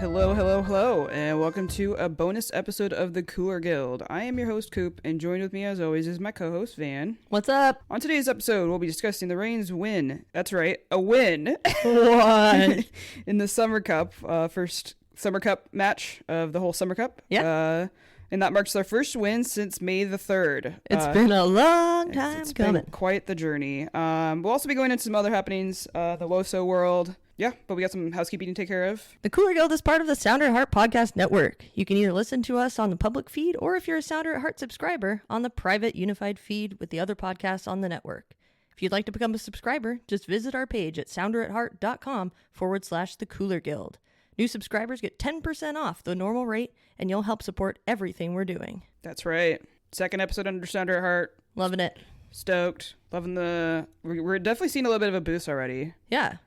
Hello, and welcome to a bonus episode of the Cooler Guild. I am your host, Coop, and joined with me as always is my co-host, Van. What's up? On today's episode, we'll be discussing the Reigns win. That's right, a win. What? In the Summer Cup, first Summer Cup match of the whole Summer Cup. Yeah. And that marks their first win since May the 3rd. It's been a long time it's coming. Been quite the journey. We'll also be going into some other happenings, the WOSO world. Yeah, but we got some housekeeping to take care of. The Cooler Guild is part of the Sounder at Heart podcast network. You can either listen to us on the public feed, or if you're a Sounder at Heart subscriber, on the private unified feed with the other podcasts on the network. If you'd like to become a subscriber, just visit our page at sounderatheart.com/the Cooler Guild. New subscribers get 10% off the normal rate, and you'll help support everything we're doing. That's right. Second episode under Sounder at Heart. Loving it. Stoked. Loving we're definitely seeing a little bit of a boost already. Yeah.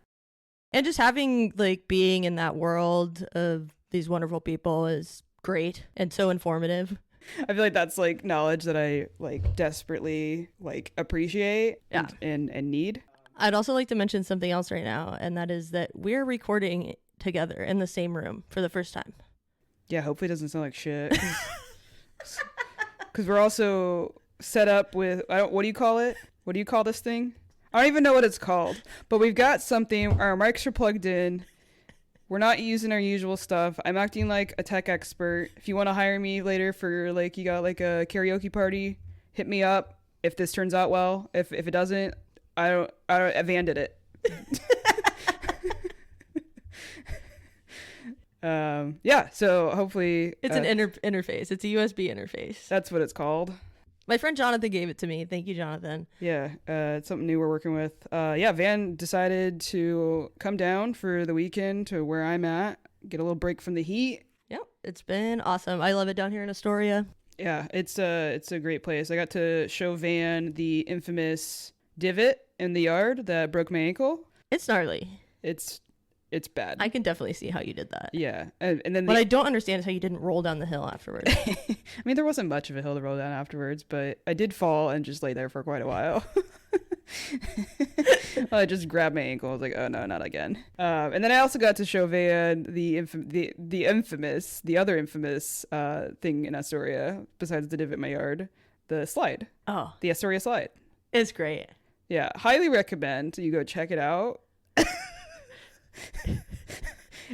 And just having, being in that world of these wonderful people is great and so informative. I feel like that's, knowledge that I, desperately, appreciate and need. I'd also like to mention something else right now, and that is that we're recording together in the same room for the first time. Yeah, hopefully it doesn't sound like shit. Because we're also set up with, what do you call it? What do you call this thing? I don't even know what it's called. But we've got something, our mics are plugged in. We're not using our usual stuff. I'm acting like a tech expert. If you want to hire me later for, you got, a karaoke party, hit me up if this turns out well. If it doesn't, Van did it. So hopefully it's an interface. It's a USB interface. That's what it's called. My friend Jonathan gave it to me. Thank you, Jonathan. Yeah, it's something new we're working with. Van decided to come down for the weekend to where I'm at, get a little break from the heat. Yep, it's been awesome. I love it down here in Astoria. Yeah, it's a great place. I got to show Van the infamous divot in the yard that broke my ankle. It's gnarly. It's bad. I can definitely see how you did that. Yeah. And then what I don't understand is how you didn't roll down the hill afterwards. I mean, there wasn't much of a hill to roll down afterwards, but I did fall and just lay there for quite a while. I just grabbed my ankle. I was like, oh no, not again. And then I also got to show Van the other infamous thing in Astoria, besides the divot in my yard, the slide. Oh. The Astoria slide. It's great. Yeah. Highly recommend you go check it out.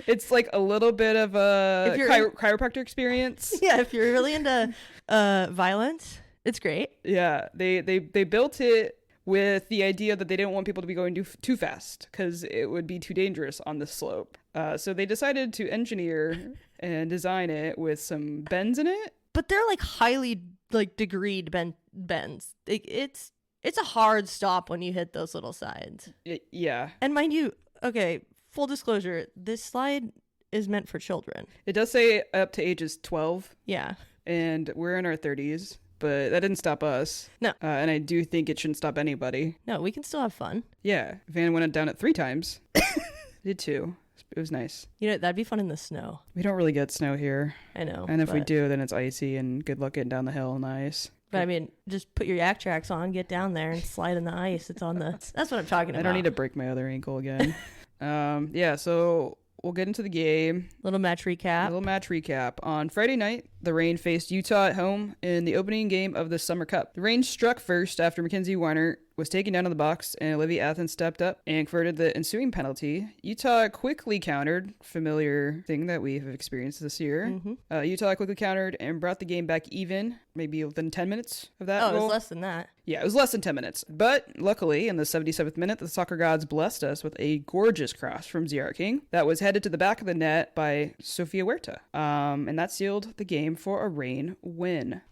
It's a little bit of a chiropractor experience. Yeah, if you're really into violence, it's great. Yeah, they built it with the idea that they didn't want people to be going too fast because it would be too dangerous on the slope. So they decided to engineer and design it with some bends in it. But they're highly degreed bends. It's a hard stop when you hit those little sides. Yeah. And mind you, okay, full disclosure, this slide is meant for children. It does say up to ages 12. Yeah. And we're in our 30s, but that didn't stop us. No. And I do think it shouldn't stop anybody. No, we can still have fun. Yeah. Van went down it 3 times. Did 2. It was nice. That'd be fun in the snow. We don't really get snow here. I know. And if we do, then it's icy and good luck getting down the hill and ice. But I mean, just put your yak tracks on, get down there and slide in the ice. It's on the... That's what I'm talking about. I don't need to break my other ankle again. So we'll get into the game. Little match recap. On Friday night, the Reign faced Utah at home in the opening game of the Summer Cup. The Reign struck first after Mackenzie Weiner was taken down in the box, and Olivia Athens stepped up and converted the ensuing penalty. Utah quickly countered, familiar thing that we have experienced this year. Mm-hmm. Utah quickly countered and brought the game back even, maybe within 10 minutes of that goal. It was less than that. Yeah, it was less than 10 minutes. But luckily, in the 77th minute, the soccer gods blessed us with a gorgeous cross from ZR King that was headed to the back of the net by Sofia Huerta. And that sealed the game for a Reign win.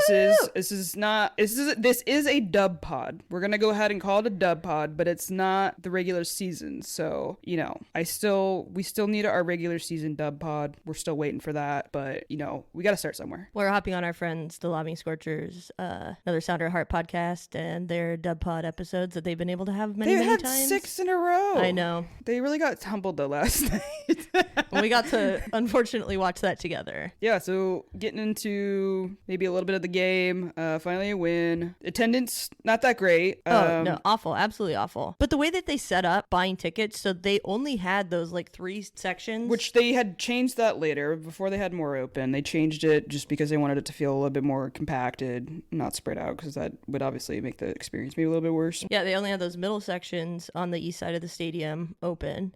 This is a dub pod. We're gonna go ahead and call it a dub pod, but it's not the regular season. So we still need our regular season dub pod. We're still waiting for that, but we got to start somewhere. We're hopping on our friends, the Lobbying Scorchers, another Sounder at Heart podcast, and their dub pod episodes that they've been able to have many times. They had 6 in a row. I know. They really got tumbled the last night. We got to unfortunately watch that together. Yeah. So getting into maybe a little bit of started the game. Finally a win. Attendance, not that great. No, awful. Absolutely awful. But the way that they set up buying tickets, so they only had those like 3 sections. Which they had changed that later. Before they had more open. They changed it just because they wanted it to feel a little bit more compacted, not spread out, because that would obviously make the experience maybe a little bit worse. Yeah, they only had those middle sections on the east side of the stadium open,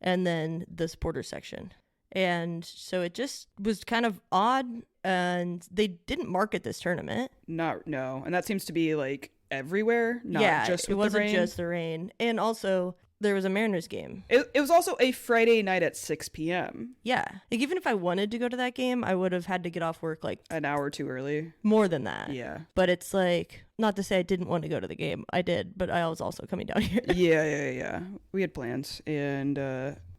and then the supporter section. And so it just was kind of odd, and they didn't market this tournament. No. And that seems to be like everywhere, not just with it wasn't the rain. just the rain. And also, there was a Mariners game. It was also a Friday night at 6 p.m. Yeah. Like, even if I wanted to go to that game, I would have had to get off work like An hour or two early. more than that. Yeah. But it's like, not to say I didn't want to go to the game. I did, but I was also coming down here. Yeah. We had plans, and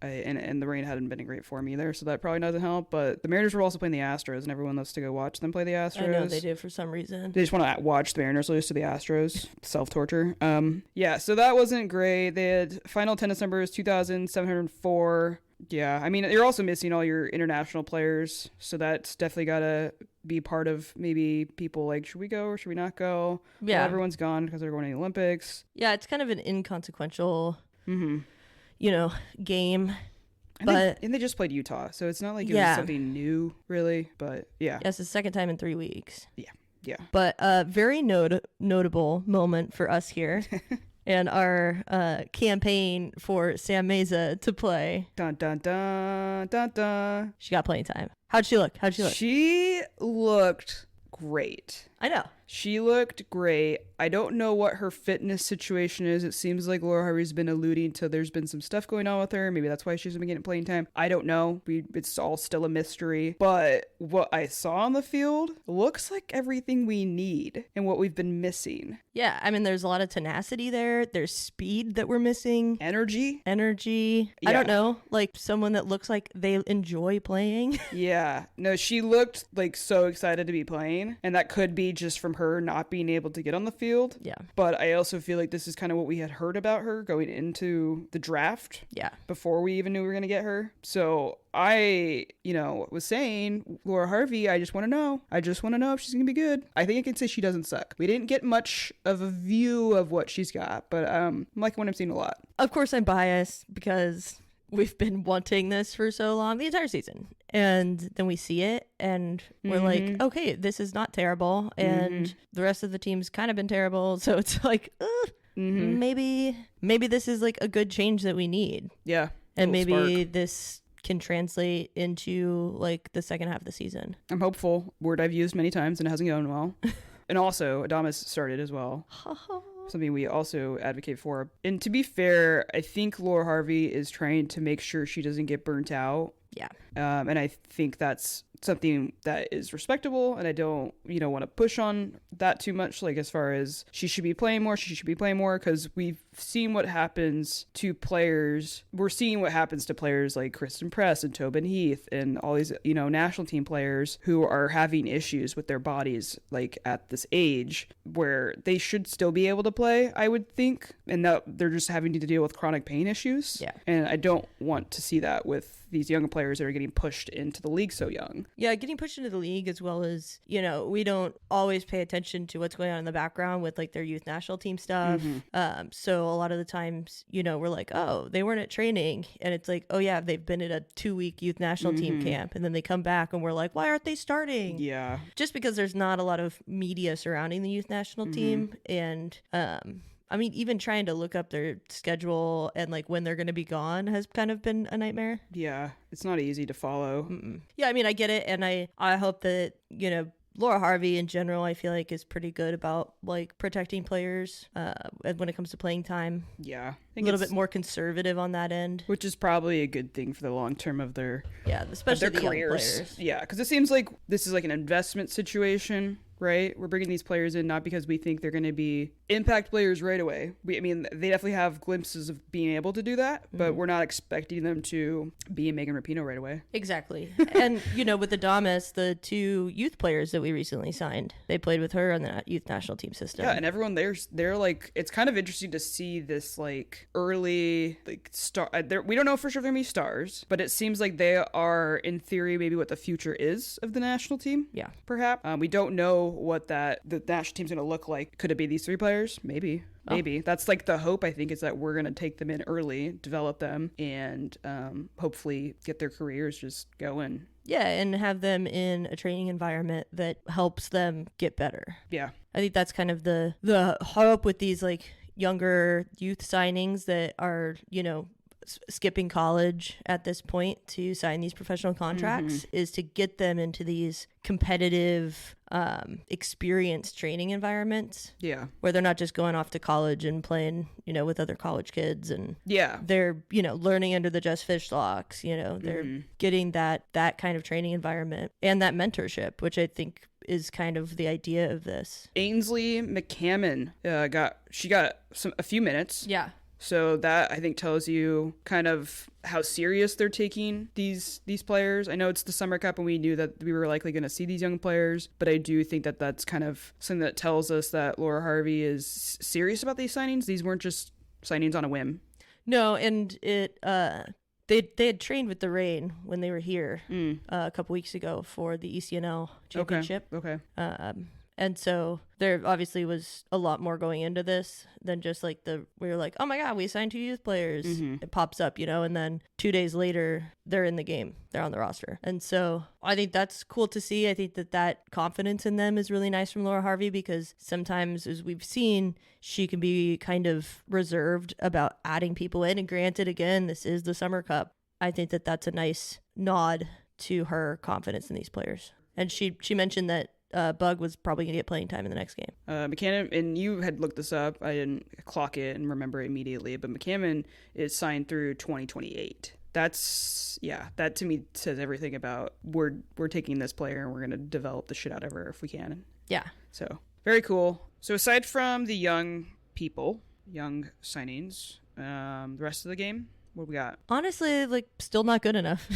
and the rain hadn't been a great form either, so that probably doesn't help. But the Mariners were also playing the Astros, and everyone loves to go watch them play the Astros. I know they do for some reason. They just want to watch the Mariners lose to the Astros. Self-torture. Yeah, so that wasn't great. They had final attendance numbers 2,704. Yeah, I mean, you're also missing all your international players, so that's definitely got to be part of maybe people like, should we go or should we not go? Yeah. Well, everyone's gone because they're going to the Olympics. Yeah, it's kind of an inconsequential, Mm-hmm. Game. And they just played Utah, so it's not like it was something new, really. But yeah. Yes, it's the second time in 3 weeks. Yeah. But a very notable moment for us here and our campaign for Sam Meza to play. Dun, dun, dun, dun, dun. She got playing time. How'd she look? She looked great. I know. She looked great. I don't know what her fitness situation is. It seems like Laura Harvey's been alluding to there's been some stuff going on with her. Maybe that's why she hasn't been getting playing time. I don't know. It's all still a mystery. But what I saw on the field looks like everything we need and what we've been missing. Yeah, I mean, there's a lot of tenacity there. There's speed that we're missing. Energy. I don't know. Like someone that looks like they enjoy playing. Yeah. No, she looked like so excited to be playing. And that could be just from her not being able to get on the field. Yeah. But I also feel like this is kind of what we had heard about her going into the draft. Yeah. Before we even knew we were going to get her. So I, was saying, Laura Harvey, I just want to know if she's going to be good. I think I can say she doesn't suck. We didn't get much of a view of what she's got, but I'm liking what I'm seeing a lot. Of course I'm biased because we've been wanting this for so long, the entire season. And then we see it and we're like, okay, this is not terrible. And the rest of the team's kind of been terrible. So it's like, maybe this is like a good change that we need. Yeah. And maybe this can translate into like the second half of the season. I'm hopeful. Word I've used many times and it hasn't gone well. And also, Adamas started as well. Something we also advocate for. And to be fair, I think Laura Harvey is trying to make sure she doesn't get burnt out. Yeah. And I think that's something that is respectable, and I don't, want to push on that too much, like as far as she should be playing more, because we've seen what happens to players. We're seeing what happens to players like Kristen Press and Tobin Heath and all these, national team players who are having issues with their bodies, like at this age where they should still be able to play, I would think, and that they're just having to deal with chronic pain issues. Yeah. And I don't want to see that with these young players that are getting pushed into the league so young. Yeah, getting pushed into the league, as well as, we don't always pay attention to what's going on in the background with like their youth national team stuff. So a lot of the times, we're like, oh, they weren't at training. And it's like, oh yeah, they've been at a 2-week youth national team camp. And then they come back and we're like, why aren't they starting? Yeah. Just because there's not a lot of media surrounding the youth national team. And, I mean, even trying to look up their schedule and like when they're going to be gone has kind of been a nightmare. Yeah, it's not easy to follow. Yeah, I mean, I get it. And I hope that, Laura Harvey in general, I feel like is pretty good about like protecting players when it comes to playing time. Yeah. A little bit more conservative on that end. Which is probably a good thing for the long term of their especially their the careers. Young players. Yeah, because it seems like this is like an investment situation. Right? We're bringing these players in not because we think they're going to be impact players right away. They definitely have glimpses of being able to do that, but we're not expecting them to be Megan Rapinoe right away. Exactly. And, with Adamas, the 2 youth players that we recently signed, they played with her on the youth national team system. Yeah, and everyone they're like, it's kind of interesting to see this like early like star. We don't know for sure if they're going to be stars, but it seems like they are in theory maybe what the future is of the national team. Yeah. Perhaps. We don't know what the national team's going to look like. Could it be these 3 players? Maybe. That's like the hope, I think, is that we're going to take them in early, develop them, and hopefully get their careers just going. Yeah, and have them in a training environment that helps them get better. Yeah. I think that's kind of the hope with these like younger youth signings that are, skipping college at this point to sign these professional contracts is to get them into these competitive experienced training environments. Yeah. Where they're not just going off to college and playing, with other college kids, and they're, learning under the Just Fish locks, they're getting that kind of training environment and that mentorship, which I think is kind of the idea of this. Ainsley McCammon got a few minutes. Yeah. So that, I think, tells you kind of how serious they're taking these players. I know it's the Summer Cup and we knew that we were likely going to see these young players, but I do think that that's kind of something that tells us that Laura Harvey is serious about these signings. These weren't just signings on a whim. No, and they had trained with the Rain when they were here a couple weeks ago for the ECNL championship. Okay. And so there obviously was a lot more going into this than just like we were like, oh my God, we signed 2 youth players. It pops up, and then 2 days later they're in the game. They're on the roster. And so I think that's cool to see. I think that confidence in them is really nice from Laura Harvey, because sometimes, as we've seen, she can be kind of reserved about adding people in. And granted, again, this is the Summer Cup. I think that's a nice nod to her confidence in these players. And she mentioned that Bug was probably going to get playing time in the next game. McCammon, and you had looked this up. I didn't clock it and remember immediately, but McCammon is signed through 2028. That to me says everything about we're taking this player and we're going to develop the shit out of her if we can. Yeah. So, very cool. So, aside from the young signings, the rest of the game, what we got? Honestly, still not good enough.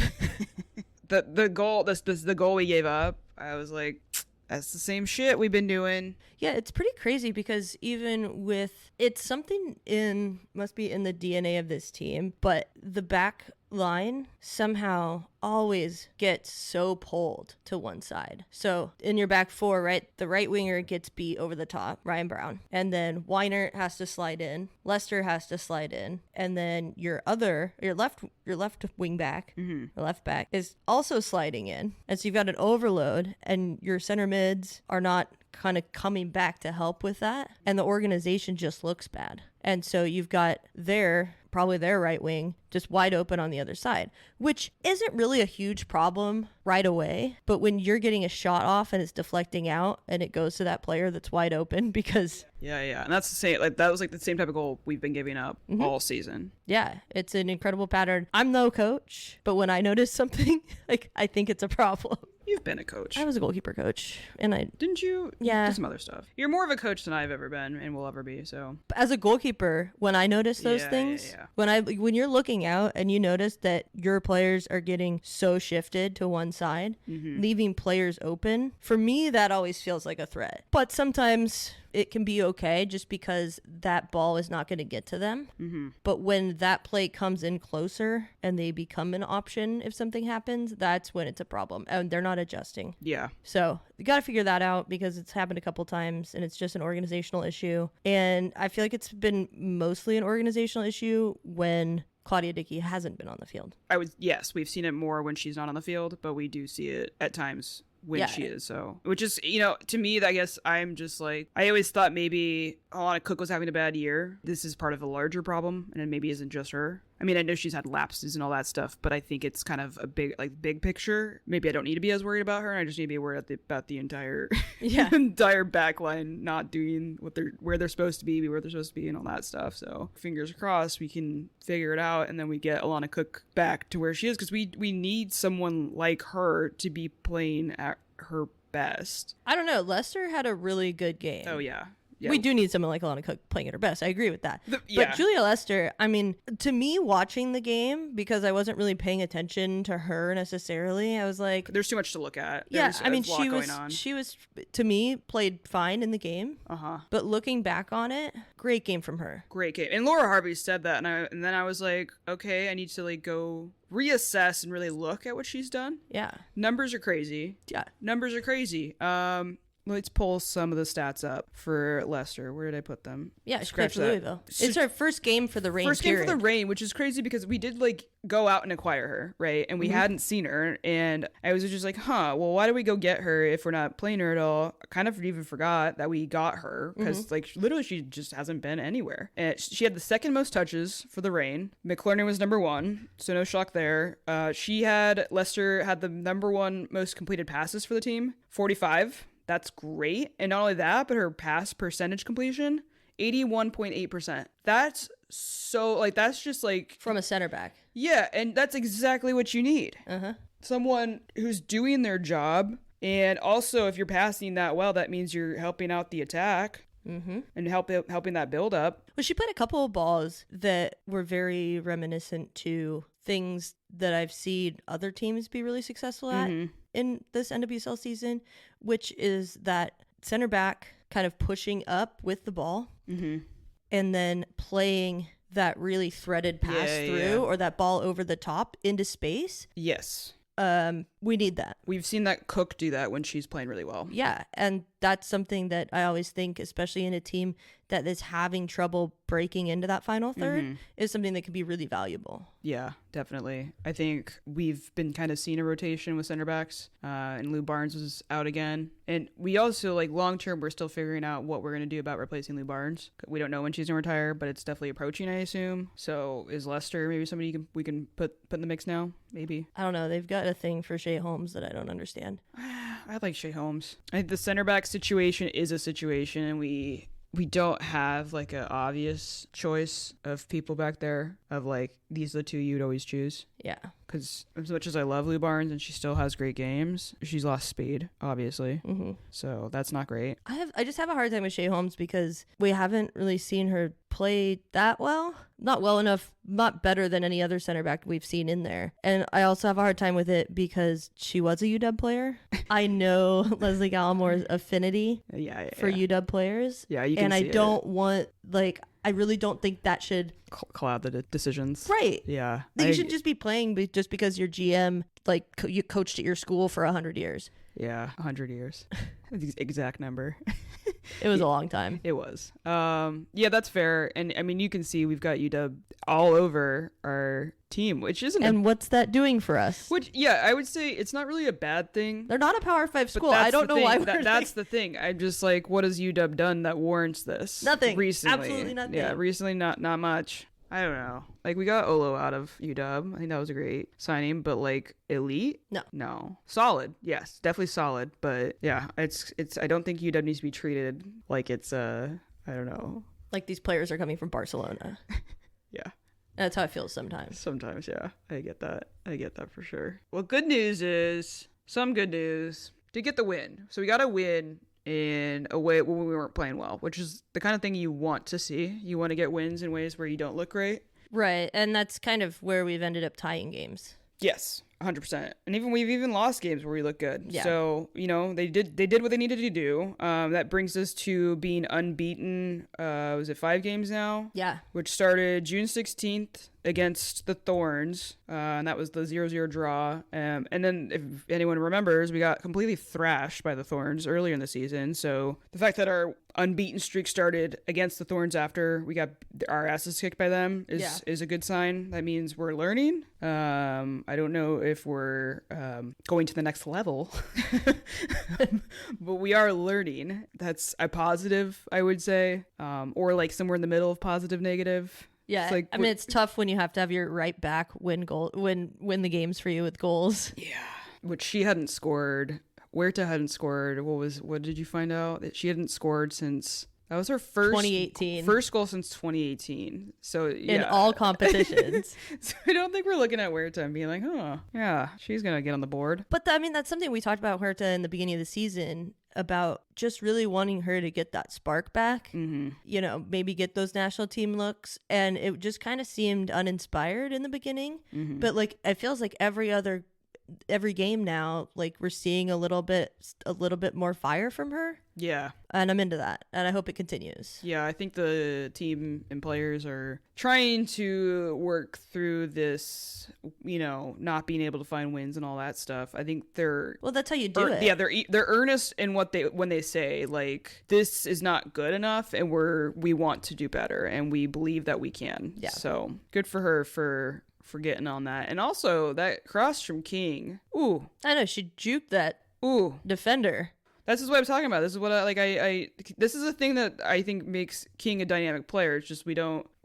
the goal we gave up, I was like, that's the same shit we've been doing. Yeah, it's pretty crazy, because even with, it's something must be in the DNA of this team, but the back line somehow always gets so pulled to one side. So in your back 4, right, the right winger gets beat over the top, Ryan Brown, and then Weiner has to slide in, Lester has to slide in, and then your left wing back, or left back, is also sliding in, and so you've got an overload, and your center mids are not kind of coming back to help with that, and the organization just looks bad. And so you've got probably their right wing just wide open on the other side, which isn't really a huge problem right away. But when you're getting a shot off and it's deflecting out and it goes to that player that's wide open, because yeah, and that's the same. That was the same type of goal we've been giving up all season. Yeah, it's an incredible pattern. I'm no coach, but when I notice something, I think it's a problem. You've been a coach. I was a goalkeeper coach, and didn't you? Yeah, did some other stuff. You're more of a coach than I've ever been and will ever be. So as a goalkeeper, when I notice those things, when you're looking out and you notice that your players are getting so shifted to one side, leaving players open, for me that always feels like a threat. But sometimes it can be okay just because that ball is not going to get to them. But when that play comes in closer and they become an option if something happens, that's when it's a problem, and they're not adjusting. Yeah. So you got to figure that out, because it's happened a couple times and it's just an organizational issue. And I feel like it's been mostly an organizational issue when Claudia Dickey hasn't been on the field. Yes, we've seen it more when she's not on the field, but we do see it at times when she is. So, which is, to me, I guess I'm just I always thought maybe Alana Cook was having a bad year. This is part of a larger problem, and it maybe isn't just her. I mean, I know she's had lapses and all that stuff, but I think it's kind of a big picture. Maybe I don't need to be as worried about her. I just need to be worried about the entire entire back line not doing where they're supposed to be, where they're supposed to be, and all that stuff. So fingers crossed we can figure it out, and then we get Alana Cook back to where she is, because we need someone like her to be playing at her best. I don't know. Lester had a really good game. Oh, yeah. Yeah. We do need someone like Alana Cook playing at her best. I agree with that. But Julia Lester, I mean, to me, watching the game, because I wasn't really paying attention to her necessarily, I was like, there's too much to look at. She was, to me, played fine in the game. But looking back on it, great game from her. Great game. And Laura Harvey said that, and then I was like, okay, I need to go reassess and really look at what she's done. Yeah. Numbers are crazy. Yeah. Numbers are crazy. let's pull some of the stats up for Leicester. Where did I put them? Yeah, she Scratch played for that. Louisville. It's her first game for the Reign. First game for the Reign, which is crazy because we did like go out and acquire her, right? And we hadn't seen her, and I was just like, well, why do we go get her if we're not playing her at all? I kind of even forgot that we got her because like literally she just hasn't been anywhere. And she had the second most touches for the Reign. McLaren was number 1, so no shock there. Leicester had the number 1 most completed passes for the team, 45. That's great. And not only that, but her pass percentage completion, 81.8%. That's so, like, that's just like... From a center back. Yeah, and that's exactly what you need. Someone who's doing their job. And also, if you're passing that well, that means you're helping out the attack. And helping that build up. Well, she played a couple of balls that were very reminiscent to things that I've seen other teams be really successful at in this NWSL season, which is that center back kind of pushing up with the ball and then playing that really threaded pass through or that ball over the top into space. Yes. We need that. We've seen that Cook do that when she's playing really well. Yeah, and that's something that I always think, especially in a team that is having trouble breaking into that final third, is something that can be really valuable. Yeah, definitely. I think we've been kind of seeing a rotation with center backs, and Lou Barnes was out again. And we also, like, long term, we're still figuring out what we're going to do about replacing Lou Barnes. We don't know when she's going to retire, but it's definitely approaching, I assume. So is Leicester maybe somebody we can put in the mix now? Maybe. I don't know. They've got a thing for Shea Holmes that I don't understand. I like Shea Holmes. I think the center back situation is a situation, and we don't have like an obvious choice of people back there of like these are the two you'd always choose. Yeah. Because as much as I love Lou Barnes and she still has great games, she's lost speed, obviously. So that's not great. I just have a hard time with Shea Holmes because we haven't really seen her play that well. Not well enough, not better than any other center back we've seen in there. And I also have a hard time with it because she was a UW player. I know Leslie Gallamore's affinity for UW players. Yeah, you can and see I don't want, like, I really don't think that should cloud the decisions. Right. Yeah. You should just be playing just because your GM, like, you coached at your school for 100 years. Yeah, 100 years. The exact number. It was a long time. It was. Yeah, that's fair. And I mean, you can see we've got UW all over our team, which isn't. And what's that doing for us? Which, yeah, I would say it's not really a bad thing. They're not a Power 5 school. I don't know why. That's the thing. I'm just like, what has UW done that warrants this? Nothing. Recently. Absolutely nothing. Yeah, recently not much. I don't know. Like, we got Olo out of UW. I think that was a great signing, but like elite? No. Solid. Yes, definitely solid. But yeah, it's I don't think UW needs to be treated like it's I don't know. Like these players are coming from Barcelona. Yeah. That's how it feels sometimes. Sometimes, yeah. I get that for sure. Well, good news is some good news. To get the win. So we got a win in a way when we weren't playing well, which is the kind of thing you want to see. You want to get wins in ways where you don't look great. Right, and that's kind of where we've ended up tying games. Yes, 100%. And we've even lost games where we look good. Yeah. So, you know, they did what they needed to do. That brings us to being unbeaten. Was it 5 games now? Yeah. Which started June 16th against the Thorns, and that was the 0-0 draw. And then, if anyone remembers, we got completely thrashed by the Thorns earlier in the season. So the fact that our unbeaten streak started against the Thorns after we got our asses kicked by them is a good sign. That means we're learning. I don't know if we're going to the next level, but we are learning. That's a positive, I would say, or like somewhere in the middle of positive, negative. Yeah, like, I mean, it's tough when you have to have your right back win the games for you with goals. Yeah, which she hadn't scored. Huerta hadn't scored. What did you find out? That she hadn't scored since that was her first 2018 first goal since 2018. So yeah, in all competitions. So I don't think we're looking at Huerta and being like, oh yeah, she's gonna get on the board. But I mean, that's something we talked about Huerta in the beginning of the season, about just really wanting her to get that spark back, you know, maybe get those national team looks. And it just kind of seemed uninspired in the beginning. But like, it feels like every other every game now, like we're seeing a little bit more fire from her. Yeah. And I'm into that. And I hope it continues. Yeah, I think the team and players are trying to work through this, not being able to find wins and all that stuff. I think they're Well, that's how you do it. Yeah, they're earnest in when they say like this is not good enough and we want to do better and we believe that we can. Yeah. So, good for her for getting on that. And also that cross from King. Ooh. I know, she juked that defender. This is what I'm talking about. This is what this is a thing that I think makes King a dynamic player. It's just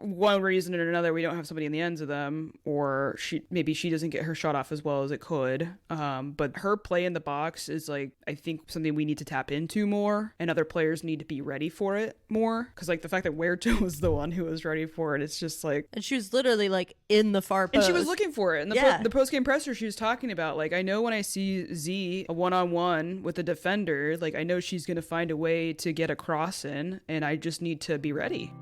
one reason or another, we don't have somebody in the ends of them, or maybe she doesn't get her shot off as well as it could. But her play in the box is like, I think something we need to tap into more, and other players need to be ready for it more. Because like the fact that Huerta was the one who was ready for it, it's just like, and she was literally like in the far post. And she was looking for it. And the post-game presser, she was talking about like, I know when I see Z a one-on-one with a defender, like I know she's gonna find a way to get a cross in, and I just need to be ready.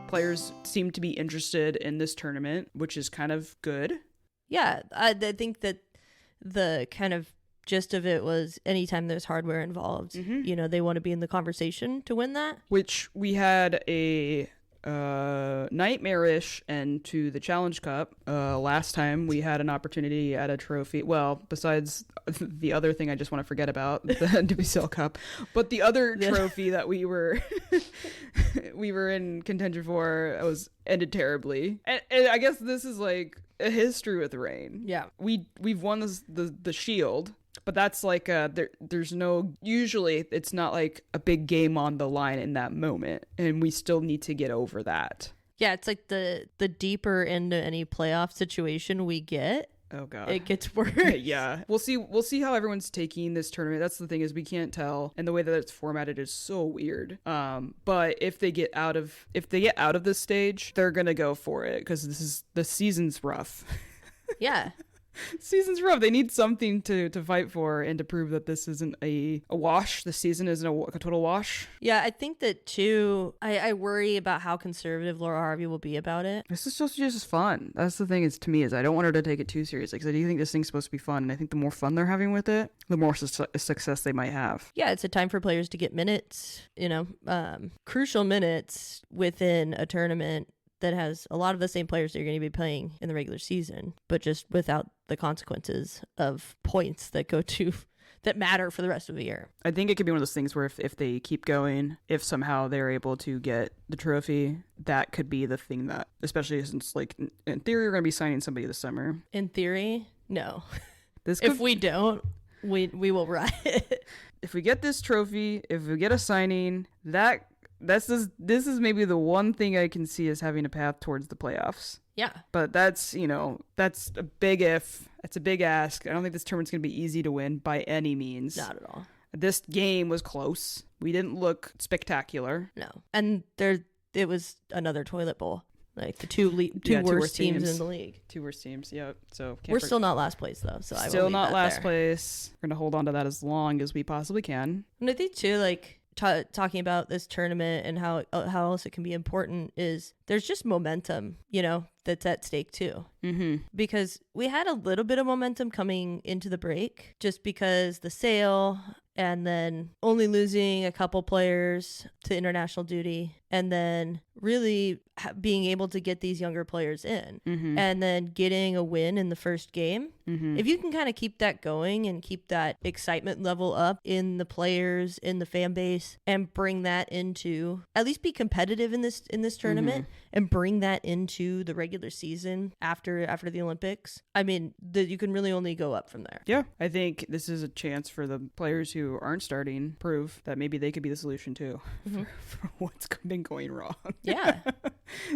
Players seem to be interested in this tournament, which is kind of good. Yeah, I think that the kind of gist of it was anytime there's hardware involved, they want to be in the conversation to win that. Which we had a nightmarish end to the Challenge Cup. Last time we had an opportunity at a trophy. Well, besides the other thing I just want to forget about, the WCL Cup, but the other trophy that we were in contention for ended terribly. And I guess this is like a history with Rain. Yeah, we've won the Shield. But that's like there's no, usually it's not like a big game on the line in that moment, and we still need to get over that. Yeah, it's like the deeper into any playoff situation we get, oh god, it gets worse. Yeah, we'll see how everyone's taking this tournament. That's the thing, is we can't tell, and the way that it's formatted is so weird. But if they get out of this stage, they're gonna go for it, because the season's rough. Yeah. Season's rough. They need something to fight for and to prove that this isn't a wash. The season isn't a total wash. Yeah, I think that too. I worry about how conservative Laura Harvey will be about it. This is supposed to be just fun. That's the thing, is to me, is I don't want her to take it too seriously, because I do think this thing's supposed to be fun, and I think the more fun they're having with it, the more success they might have. Yeah, it's a time for players to get minutes, crucial minutes within a tournament that has a lot of the same players that you're going to be playing in the regular season, but just without the consequences of points that matter for the rest of the year. I think it could be one of those things where if they keep going, if somehow they're able to get the trophy, that could be the thing that, especially since like in theory we're going to be signing somebody this summer. In theory, no. If we don't, we will riot. If we get this trophy, if we get a signing, this is maybe the one thing I can see as having a path towards the playoffs. Yeah. But that's a big if. It's a big ask. I don't think this tournament's going to be easy to win by any means. Not at all. This game was close. We didn't look spectacular. No. And it was another toilet bowl. Like the two worst teams in the league. Two worst teams, yep. So we're still not last place, though. So still not last place. We're going to hold on to that as long as we possibly can. And I think, too, like, talking about this tournament and how else it can be important is there's just momentum, that's at stake too. Mm-hmm. Because we had a little bit of momentum coming into the break, just because the sale and then only losing a couple players to international duty, and then really being able to get these younger players in, and then getting a win in the first game. If you can kind of keep that going and keep that excitement level up in the players, in the fan base, and bring that into, at least be competitive in this tournament, and bring that into the regular season after the Olympics, I mean, you can really only go up from there. Yeah, I think this is a chance for the players who aren't starting, prove that maybe they could be the solution too for what's been going wrong. Yeah.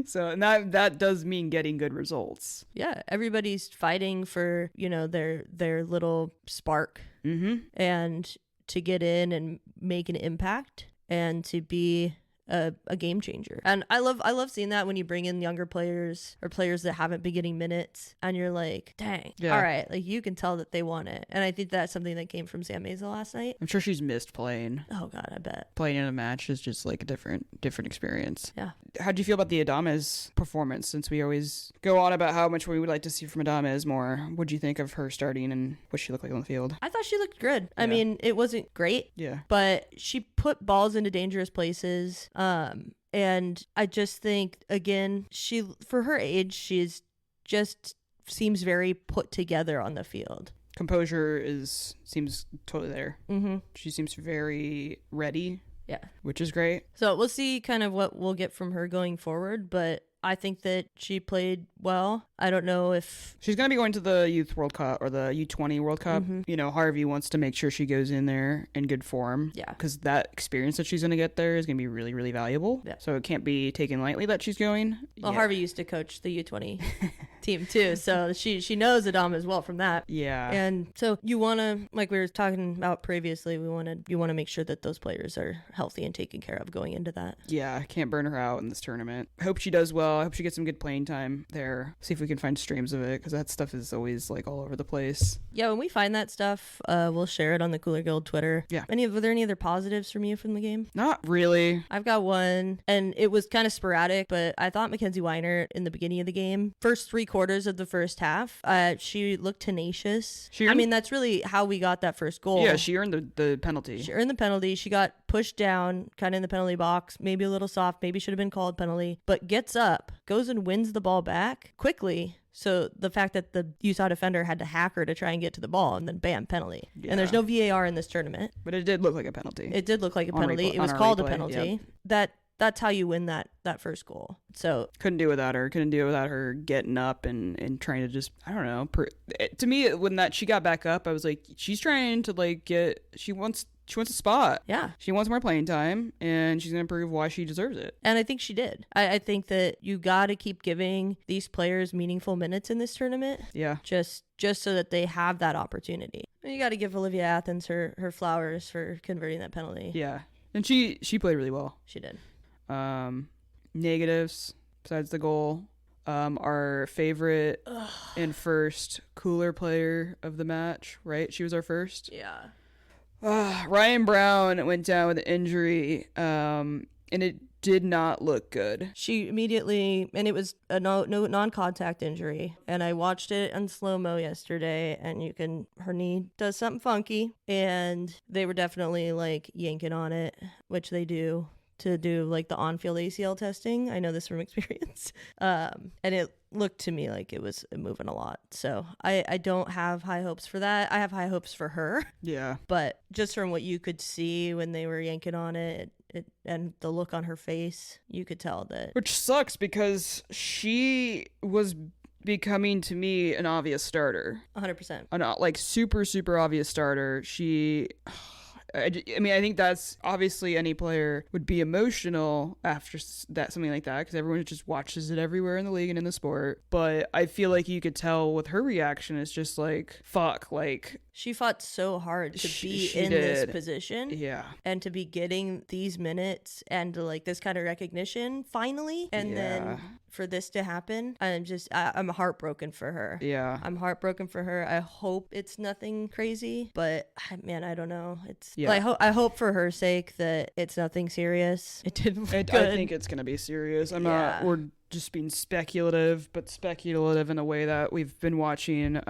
So, and that does mean getting good results. Yeah, everybody's fighting for, their little spark, and to get in and make an impact, and to be a game changer. And I love seeing that when you bring in younger players or players that haven't been getting minutes, and you're like, dang, all right, like you can tell that they want it. And I think that's something that came from Sam Mesa last night. I'm sure she's missed playing. Oh God, I bet. Playing in a match is just like a different experience. Yeah. How'd you feel about the Adames performance, since we always go on about how much we would like to see from Adames more? What'd you think of her starting and what she looked like on the field? I thought she looked good. I mean, it wasn't great. Yeah. But she put balls into dangerous places. And I just think, again, she, for her age, she's just seems very put together on the field. Composure seems totally there. Mm-hmm. She seems very ready. Yeah. Which is great. So we'll see kind of what we'll get from her going forward, but I think that she played well. I don't know if she's going to be going to the Youth World Cup or the U20 World Cup. Mm-hmm. You know, Harvey wants to make sure she goes in there in good form. Yeah. Because that experience that she's going to get there is going to be really, really valuable. Yeah. So it can't be taken lightly that she's going. Well, Harvey used to coach the U20 team too, so she knows Adam as well from that. Yeah. And so you want to, like we were talking about previously, you want to make sure that those players are healthy and taken care of going into that. Yeah, can't burn her out in this tournament. I hope she does well. I hope she gets some good playing time there. See if we can find streams of it, because that stuff is always like all over the place. Yeah, when we find that stuff, we'll share it on the Cooler Guild Twitter. Yeah. Were there any other positives from you from the game? Not really. I've got one, and it was kind of sporadic, but I thought Mackenzie Weiner in the beginning of the game, first 3/4 of the first half, she looked tenacious. I mean, that's really how we got that first goal. Yeah, she earned the penalty. She earned the penalty. She got pushed down kind of in the penalty box, maybe a little soft, maybe should have been called penalty, but gets up, goes and wins the ball back quickly. So the fact that the Utah defender had to hack her to try and get to the ball, and then bam, penalty. Yeah. And there's no VAR in this tournament. But it did look like a penalty. It did look like a penalty. It was called a penalty. Yep. That's how you win that first goal. So couldn't do it without her getting up and trying to just, I don't know. To me, when she got back up, I was like, she's trying to like she wants a spot. Yeah. She wants more playing time, and she's going to prove why she deserves it. And I think she did. I think that you got to keep giving these players meaningful minutes in this tournament. Yeah. Just so that they have that opportunity. You got to give Olivia Athens her flowers for converting that penalty. Yeah. And she played really well. She did. Negatives besides the goal. Our favorite and first Cooler player of the match, right? She was our first. Yeah. Ryan Brown went down with an injury, and it did not look good. She immediately, and it was a no non-contact injury, and I watched it on slow-mo yesterday, and her knee does something funky, and they were definitely like yanking on it, which they do to do like the on-field ACL testing. I know this from experience. And it looked to me like it was moving a lot. So I don't have high hopes for that. I have high hopes for her. Yeah. But just from what you could see when they were yanking on it and the look on her face, you could tell that. Which sucks, because she was becoming to me an obvious starter. 100%. Like super, super obvious starter. I mean, I think that's obviously any player would be emotional after something like that, because everyone just watches it everywhere in the league and in the sport. But I feel like you could tell with her reaction, it's just like, fuck, like. She fought so hard to be in this position. Yeah. And to be getting these minutes and like this kind of recognition finally. And then for this to happen, I'm heartbroken for her. Yeah. I'm heartbroken for her. I hope it's nothing crazy, but man, I don't know. I hope for her sake that it's nothing serious. It didn't look good. I think it's going to be serious. We're just being speculative, but speculative in a way that we've been watching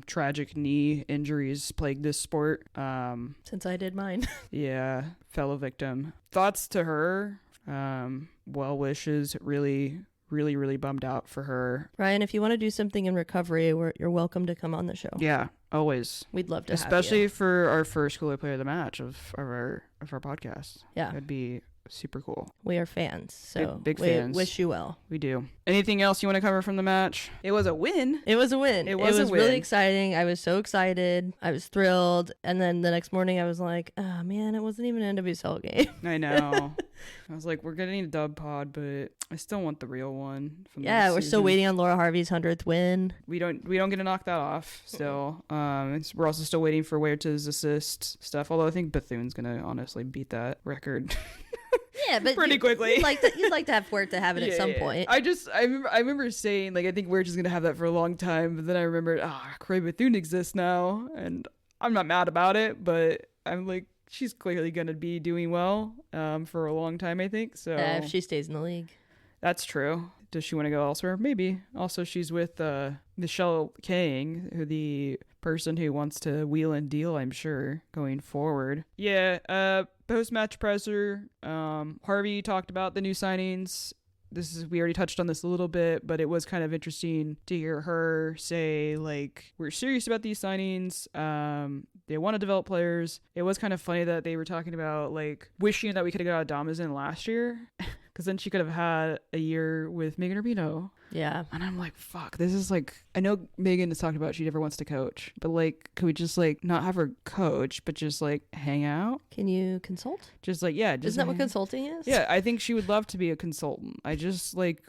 tragic knee injuries plague this sport. Since I did mine. Yeah, fellow victim. Thoughts to her. Well wishes. Really, really, really bummed out for her. Ryan, if you want to do something in recovery, you're welcome to come on the show. Yeah, always. We'd love to especially have you. For our first Cooler Player of the Match of our podcast. Yeah. That'd be super cool. We are fans, so big fans. Wish you well. We do. Anything else you want to cover from the match? It was a win. It was a win. It was really exciting. I was so excited. I was thrilled. And then the next morning I was like, oh man, it wasn't even an NWSL game. I know. I was like, we're gonna need a dub pod, but I still want the real one from Yeah, we're still waiting on Laura Harvey's 100th win. We don't get to knock that off still. We're also still waiting for Huerta's assist stuff, although I think Bethune's gonna honestly beat that record. Yeah, but pretty quickly. You'd like to have for it to have it at some point. I remember saying, like, I think we're just gonna have that for a long time, but then I remembered, Corey Bethune exists now, and I'm not mad about it, but I'm like, she's clearly gonna be doing well for a long time, I think. So if she stays in the league. That's true. Does she want to go elsewhere? Maybe. Also, she's with Michelle Kang, the person who wants to wheel and deal, I'm sure, going forward. Yeah, post-match presser, Harvey talked about the new signings. We already touched on this a little bit, but it was kind of interesting to hear her say, like, we're serious about these signings. They want to develop players. It was kind of funny that they were talking about, like, wishing that we could have got Adamazin last year, because then she could have had a year with Megan Urbino. Yeah. And I'm like, fuck, this is like, I know Megan has talked about she never wants to coach, but like, could we just like not have her coach, but just like hang out? Can you consult? Just like, yeah. Just Isn't that what consulting is? Yeah, I think she would love to be a consultant. I just like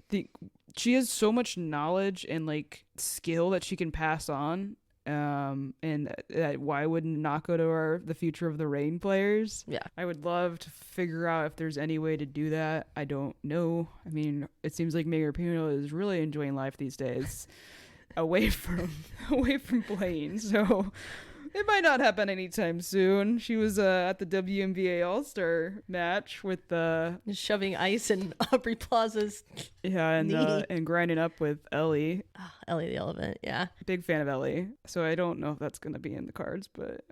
think she has so much knowledge and like skill that she can pass on. And why wouldn't not go to the future of the Reign players? Yeah. I would love to figure out if there's any way to do that. I don't know. I mean, it seems like Megan Rapinoe is really enjoying life these days away from playing. So it might not happen anytime soon. She was at the WNBA All-Star match with shoving ice in Aubrey Plaza's and grinding up with Ellie. Oh, Ellie the Elephant, yeah. Big fan of Ellie. So I don't know if that's going to be in the cards, but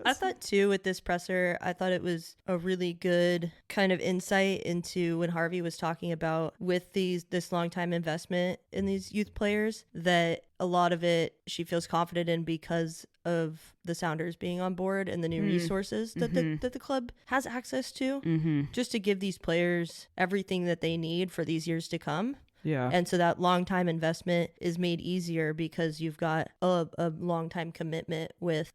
I thought too with this presser, I thought it was a really good kind of insight into when Harvey was talking about with this long time investment in these youth players, that a lot of it she feels confident in because of the Sounders being on board and the new resources that the club has access to, just to give these players everything that they need for these years to come. Yeah. And so that long time investment is made easier because you've got a long time commitment with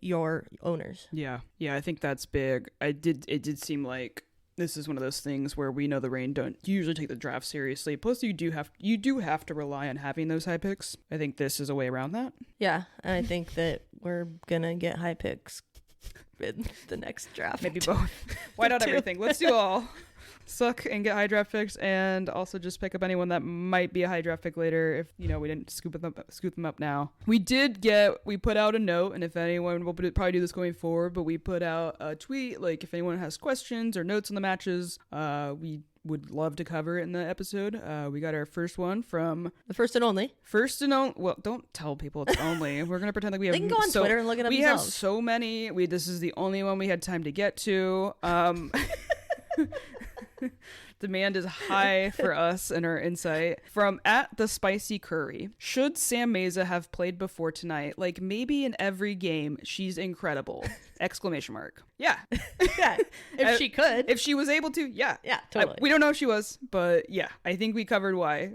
your owners. Yeah. Yeah, I think that's big. It did seem like this is one of those things where we know the Reign don't usually take the draft seriously. Plus, you do have to rely on having those high picks. I think this is a way around that. Yeah, and I think that we're gonna get high picks in the next draft. Maybe both. Why not everything? Let's do all. Suck and get high draft picks, and also just pick up anyone that might be a high draft pick later if we didn't scoop them up now. We put out a note, and if anyone will probably do this going forward, but we put out a tweet, like if anyone has questions or notes on the matches, we would love to cover it in the episode. We got our first one from the first and only. Well, don't tell people it's only. We're gonna pretend like we have. They can go on Twitter and look it up. We themselves. have so many. This is the only one we had time to get to. Demand is high for us and our insight. From @thespicycurry. Should Sam Meza have played before tonight? Like maybe in every game, she's incredible! ! Yeah. Yeah. If she could. If she was able to, yeah. Yeah, totally. We don't know if she was, but yeah, I think we covered why.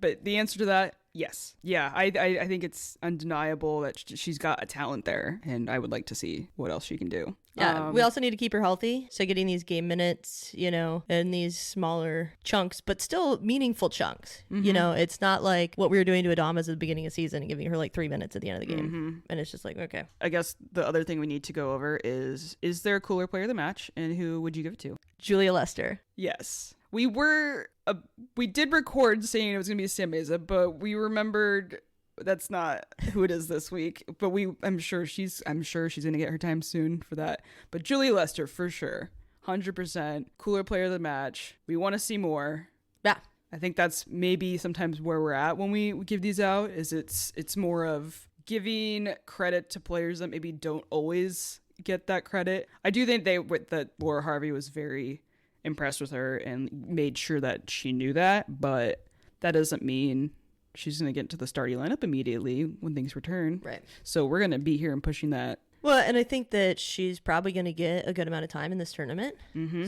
But the answer to that, yes. Yeah, I think it's undeniable that she's got a talent there, and I would like to see what else she can do. Yeah, we also need to keep her healthy. So getting these game minutes, in these smaller chunks, but still meaningful chunks. It's not like what we were doing to Adamas at the beginning of the season and giving her like 3 minutes at the end of the game. And it's just like, okay. I guess the other thing we need to go over is there a cooler player of the match, and who would you give it to? Julia Lester. Yes. We did record saying it was going to be Sam Meza, but we remembered that's not who it is this week. But I'm sure she's going to get her time soon for that. But Julia Lester for sure, 100% cooler player of the match. We want to see more. Yeah, I think that's maybe sometimes where we're at when we give these out. Is it's more of giving credit to players that maybe don't always get that credit. I do think that Laura Harvey was very impressed with her and made sure that she knew that, but that doesn't mean she's going to get into the starting lineup immediately when things return. Right. So we're going to be here and pushing that. Well, and I think that she's probably going to get a good amount of time in this tournament.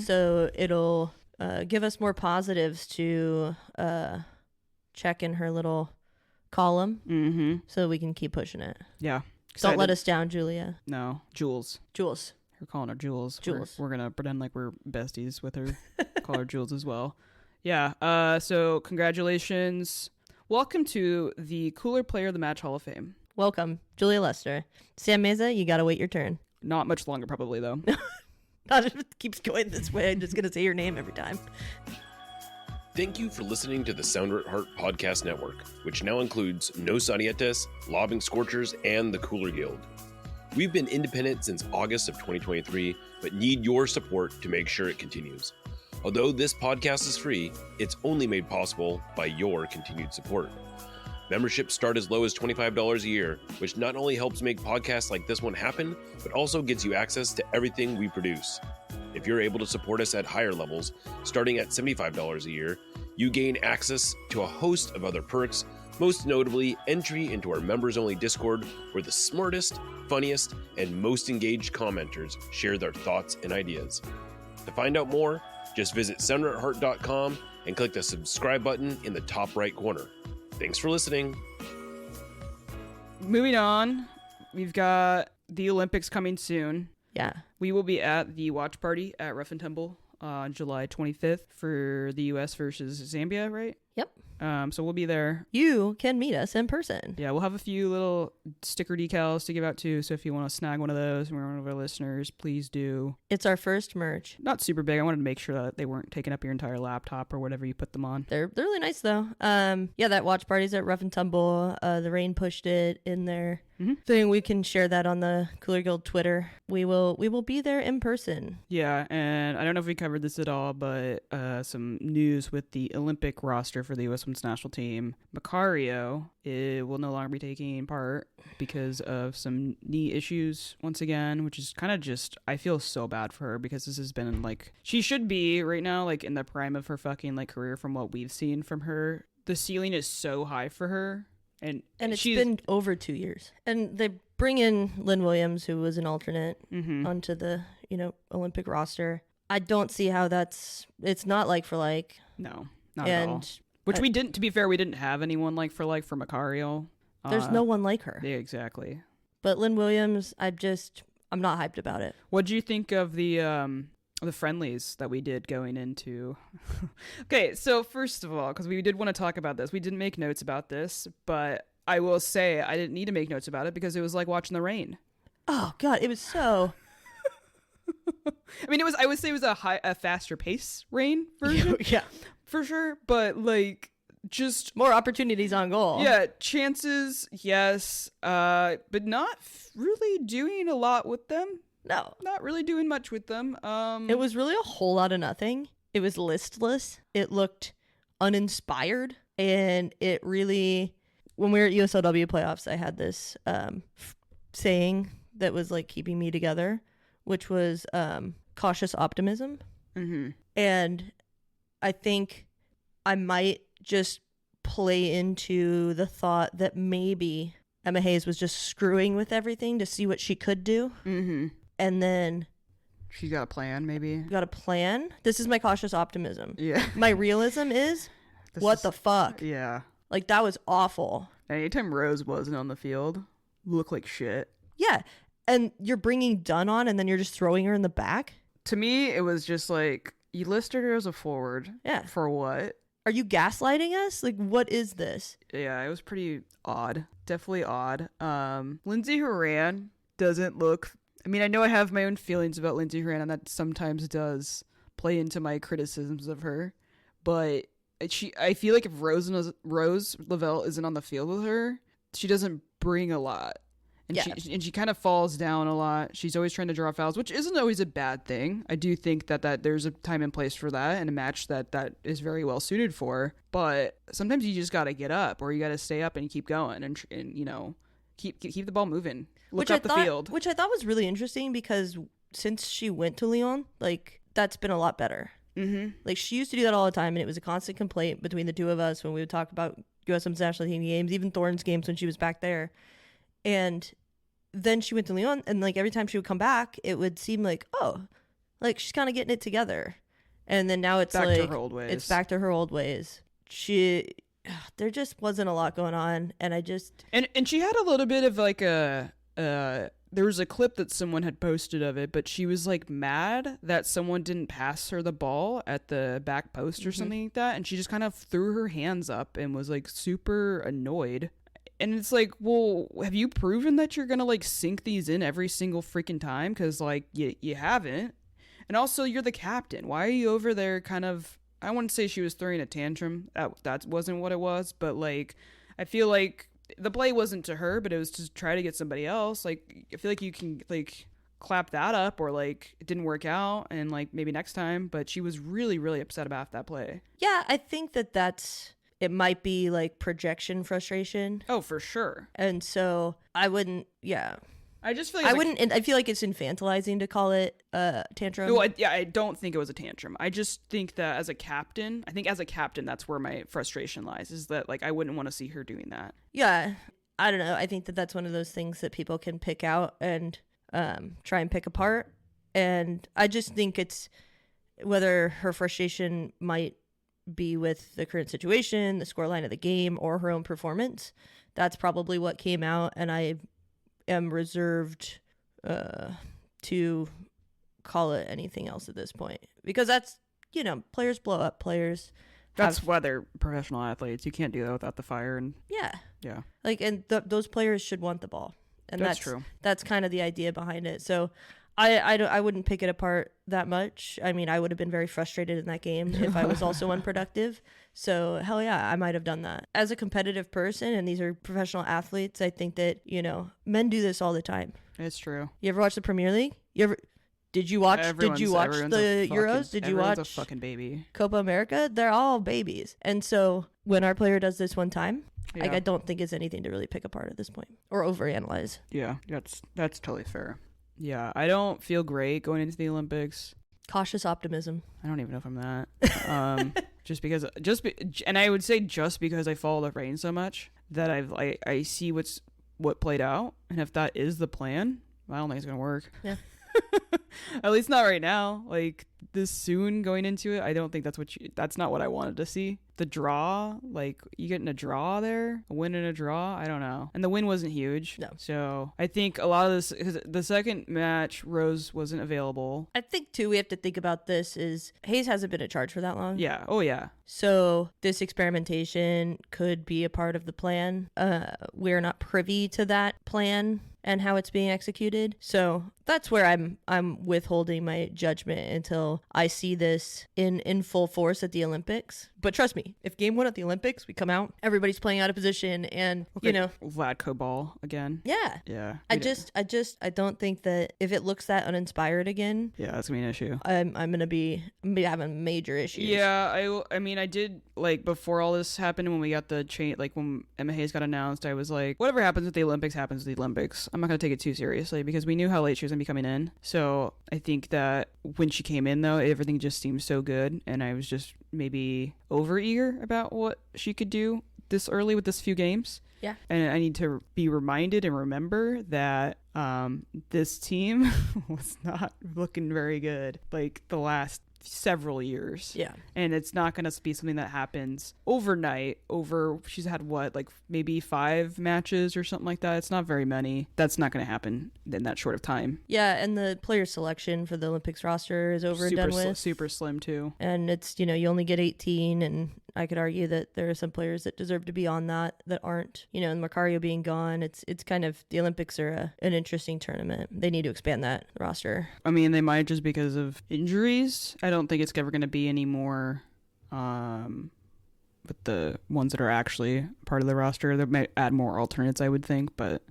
So it'll give us more positives to check in her little column so we can keep pushing it. Yeah. Excited. Don't let us down, Julia. No. Jules. We're calling her Jules. We're going to pretend like we're besties with her. Call her Jules as well. Yeah. So congratulations. Welcome to the Cooler Player of the Match Hall of Fame. Welcome, Julia Lester. Sam Meza, you got to wait your turn. Not much longer, probably, though. Not if it keeps going this way. I'm just going to say your name every time. Thank you for listening to the Sounder at Heart Podcast Network, which now includes No Sarietes, Lobbing Scorchers, and the Cooler Guild. We've been independent since August of 2023, but need your support to make sure it continues. Although this podcast is free, it's only made possible by your continued support. Memberships start as low as $25 a year, which not only helps make podcasts like this one happen, but also gets you access to everything we produce. If you're able to support us at higher levels, starting at $75 a year, you gain access to a host of other perks, most notably entry into our members-only Discord, where the smartest, funniest, and most engaged commenters share their thoughts and ideas. To find out more, just visit sounderatheart.com and click the subscribe button in the top right corner. Thanks for listening. Moving on, we've got the Olympics coming soon. Yeah. We will be at the watch party at Rough and Tumble on July 25th for the U.S. versus Zambia, right? Yep. So we'll be there. You can meet us in person. Yeah, we'll have a few little sticker decals to give out too. So if you want to snag one of those and we're one of our listeners, please do. It's our first merch. Not super big. I wanted to make sure that they weren't taking up your entire laptop or whatever you put them on. They're really nice though. Yeah, that watch party's at Rough and Tumble. The rain pushed it in there. Thing we can share that on the Cooler Guild Twitter. We will be there in person. Yeah, and I don't know if we covered this at all, but some news with the Olympic roster for the U.S. Women's National Team. Macario will no longer be taking part because of some knee issues once again, which is kind of just, I feel so bad for her because this has been like, she should be right now like in the prime of her fucking like career from what we've seen from her. The ceiling is so high for her. And it's been over 2 years. And they bring in Lynn Williams, who was an alternate, onto the, Olympic roster. I don't see how it's not like for like. No, not at all. Which we didn't, to be fair, we didn't have anyone like for Macario. There's no one like her. Yeah, exactly. But Lynn Williams, I'm not hyped about it. What do you think of the friendlies that we did going into? Okay, so first of all, because we did want to talk about this, we didn't make notes about this, but I will say I didn't need to make notes about it because it was like watching the rain. Oh God, it was so. I mean, I would say it was a faster pace rain version. Yeah, for sure. But like, just more opportunities on goal. Yeah, chances, yes, but not really doing a lot with them. No. Not really doing much with them. It was really a whole lot of nothing. It was listless. It looked uninspired. And it really, when we were at USLW playoffs, I had this saying that was like keeping me together, which was cautious optimism. And I think I might just play into the thought that maybe Emma Hayes was just screwing with everything to see what she could do. And then she's got a plan, maybe. Got a plan. This is my cautious optimism. Yeah. My realism is, the fuck? Yeah. Like, that was awful. Anytime Rose wasn't on the field, looked like shit. Yeah. And you're bringing Dunn on and then you're just throwing her in the back? To me, it was just like, you listed her as a forward. Yeah. For what? Are you gaslighting us? Like, what is this? Yeah, it was pretty odd. Definitely odd. Lindsay Horan doesn't look... I mean, I know I have my own feelings about Lindsay Horan, and that sometimes does play into my criticisms of her. But I feel like if Rose Lavelle isn't on the field with her, she doesn't bring a lot. And she kind of falls down a lot. She's always trying to draw fouls, which isn't always a bad thing. I do think that there's a time and place for that, and a match that is very well suited for. But sometimes you just got to get up, or you got to stay up and keep going, and keep the ball moving. Look up the field. Which I thought was really interesting because since she went to Lyon, like, that's been a lot better. Like, she used to do that all the time, and it was a constant complaint between the two of us when we would talk about U.S. Women's National Team games, even Thorne's games when she was back there. And then she went to Lyon, and like every time she would come back, it would seem like, oh, like she's kind of getting it together. And then now it's back like to her old ways. It's back to her old ways. There just wasn't a lot going on, and I just and she had a little bit of like there was a clip that someone had posted of it, but she was like mad that someone didn't pass her the ball at the back post or something like that, and she just kind of threw her hands up and was like super annoyed. And it's like, well, have you proven that you're gonna like sink these in every single freaking time? Because like you haven't. And also, you're the captain. Why are you over there kind of... I wouldn't say she was throwing a tantrum. That wasn't what it was. But, like, I feel like the play wasn't to her, but it was to try to get somebody else. Like, I feel like you can, like, clap that up, or, like, it didn't work out, and, like, maybe next time. But she was really, really upset about that play. Yeah, I think that's... It might be, like, projection frustration. Oh, for sure. And so I wouldn't... Yeah. I just feel like I feel like it's infantilizing to call it a tantrum. No, I don't think it was a tantrum. I just think that as a captain, that's where my frustration lies, is that, like, I wouldn't want to see her doing that. Yeah. I don't know. I think that's one of those things that people can pick out and try and pick apart. And I just think it's whether her frustration might be with the current situation, the scoreline of the game, or her own performance. That's probably what came out, and I am reserved to call it anything else at this point, because that's, you know, players blow up, players That's why they're professional athletes. You can't do that without the fire. And yeah, like, and those players should want the ball, and that's true. That's kind of the idea behind it. So I wouldn't pick it apart that much. I mean, I would have been very frustrated in that game if I was also unproductive. So hell yeah, I might have done that. As a competitive person, and these are professional athletes, I think that, you know, men do this all the time. It's true. You ever watch the Premier League? Did you watch the Euros? Did you watch a fucking baby? Copa America? They're all babies. And so when our player does this one time, like, I don't think it's anything to really pick apart at this point or overanalyze. Yeah, that's totally fair. Yeah, I don't feel great going into the Olympics. Cautious optimism. I don't even know if I'm that. And I would say just because I follow the rain so much that I see what played out, and if that is the plan, I don't think it's gonna work. Yeah. At least not right now. Like, this soon going into it, I don't think that's not what I wanted to see. The draw, like, you getting a draw there, a win and a draw, I don't know. And the win wasn't huge. No. So I think a lot of this, because the second match, Rose wasn't available. I think too, we have to think about this is Hayes hasn't been in charge for that long. Yeah. Oh yeah. So this experimentation could be a part of the plan. We're not privy to that plan and how it's being executed. So that's where I'm withholding my judgment until I see this in full force at the Olympics. But trust me, if game 1 at the Olympics, we come out, everybody's playing out of position, and you know, Vlatko ball again. Yeah. Yeah. I don't think that if it looks that uninspired again, yeah, that's gonna be an issue. I'm gonna be having major issues. Yeah, I mean, I did, like, before all this happened, when we got the chain, like, when Emma Hayes got announced, I was like, whatever happens at the Olympics happens at the Olympics. I'm not gonna take it too seriously, because we knew how late she was gonna be coming in. So I think that when she came in, though, everything just seemed so good, and I was just maybe over eager about what she could do this early with this few games. Yeah. And I need to be reminded and remember that this team was not looking very good, like, the last several years. Yeah. And it's not going to be something that happens overnight she's had maybe 5 matches or something like that. It's not very many. That's not going to happen in that short of time. Yeah, and the player selection for the Olympics roster is over and done with. Super slim too. And it's, you know, you only get 18, and I could argue that there are some players that deserve to be on that aren't. You know, and Macario being gone, it's kind of, the Olympics are an interesting tournament. They need to expand that roster. I mean, they might, just because of injuries. I don't think it's ever going to be any more with the ones that are actually part of the roster. They might add more alternates, I would think, but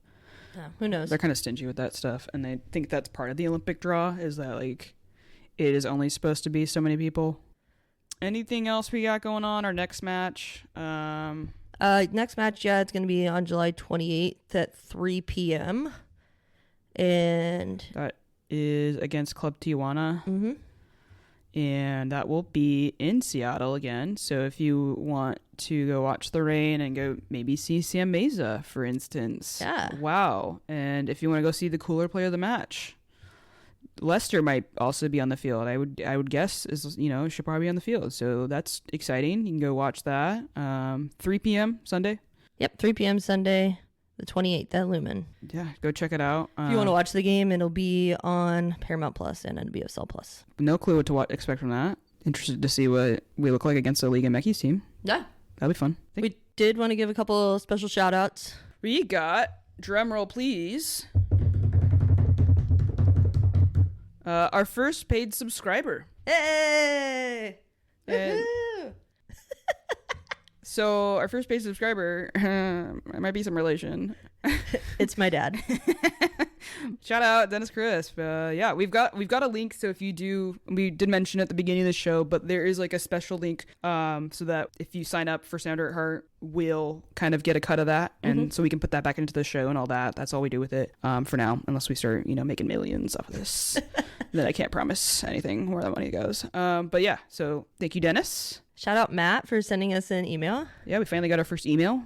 who knows? They're kind of stingy with that stuff, and I think that's part of the Olympic draw, is that, like, it is only supposed to be so many people. Anything else we got going on? Our next match? Next match, yeah, it's going to be on July 28th at 3 p.m. And that is against Club Tijuana. Mm-hmm. And that will be in Seattle again. So if you want to go watch the rain and go maybe see Sam Meza, for instance. Yeah. Wow. And if you want to go see the cooler player of the match, Lester might also be on the field. I would guess should probably be on the field. So that's exciting. You can go watch that. 3 p.m. Sunday. Yep, 3 p.m. Sunday, the 28th at Lumen. Yeah, go check it out. If you want to watch the game, it'll be on Paramount Plus and NWSL Plus. No clue what to expect from that. Interested to see what we look like against the Liga MX team. Yeah. That'll be fun. We did want to give a couple special shout outs. We got, drum roll please, Our first paid subscriber. Hey! And Woohoo! so our first paid subscriber, it might be some relation. It's my dad. Shout out Dennis Crisp. Yeah, we've got a link. So if you do, we did mention at the beginning of the show, but there is like a special link, so that if you sign up for Sounder at Heart, we'll kind of get a cut of that, and so we can put that back into the show and all that. That's all we do with it, for now, unless we start, making millions off of this. Then I can't promise anything where that money goes. But yeah, so thank you, Dennis. Shout out Matt for sending us an email. Yeah, we finally got our first email.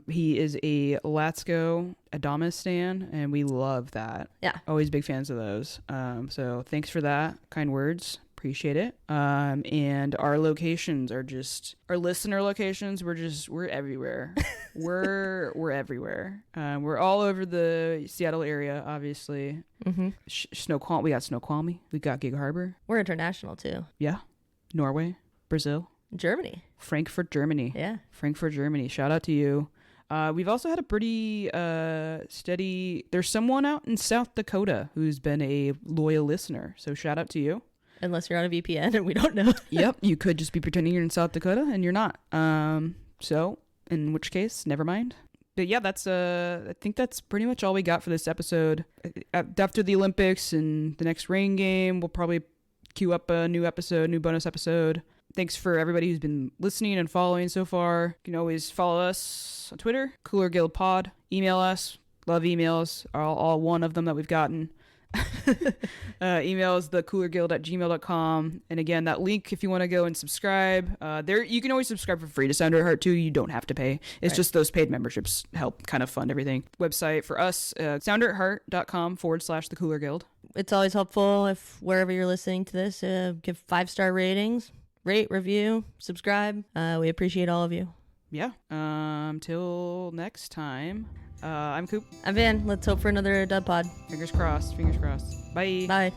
He is a Latsko Adamas stan, and we love that. Yeah. Always big fans of those. So thanks for that. Kind words. Appreciate it. And our locations are just, our listener locations, we're everywhere. we're everywhere. We're all over the Seattle area, obviously. Mm-hmm. We got Snoqualmie. We got Gig Harbor. We're international too. Yeah. Norway. Brazil. Germany. Frankfurt, Germany. Yeah. Frankfurt, Germany. Shout out to you. We've also had a pretty steady... There's someone out in South Dakota who's been a loyal listener. So shout out to you. Unless you're on a VPN and we don't know. Yep. You could just be pretending you're in South Dakota and you're not. So in which case, never mind. But yeah, that's I think that's pretty much all we got for this episode. After the Olympics and the next rain game, we'll probably queue up a new bonus episode. Thanks for everybody who's been listening and following so far. You can always follow us on Twitter, Cooler Guild Pod. Email us. Love emails. All one of them that we've gotten. Email is thecoolerguild@gmail.com. And again, that link, if you want to go and subscribe, there you can always subscribe for free to Sounder at Heart too. You don't have to pay. It's just those paid memberships help kind of fund everything. Website for us, sounderatheart.com/thecoolerguild. It's always helpful if wherever you're listening to this, give 5-star ratings. Rate, review, subscribe. We appreciate all of you. Yeah. Till next time. I'm Coop. I'm Van. Let's hope for another dub pod. Fingers crossed. Fingers crossed. Bye. Bye.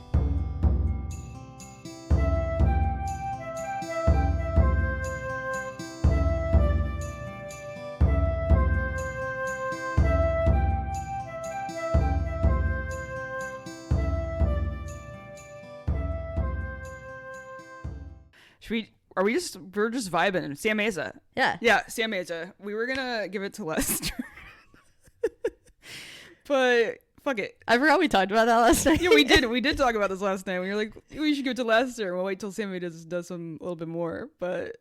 We're just vibing. Sam Mesa. Yeah. Yeah, Sam Mesa. We were gonna give it to Lester. But fuck it. I forgot we talked about that last night. Yeah, we did. We did talk about this last night. We were like, we should give it to Lester. We'll wait till Sammy does some a little bit more. But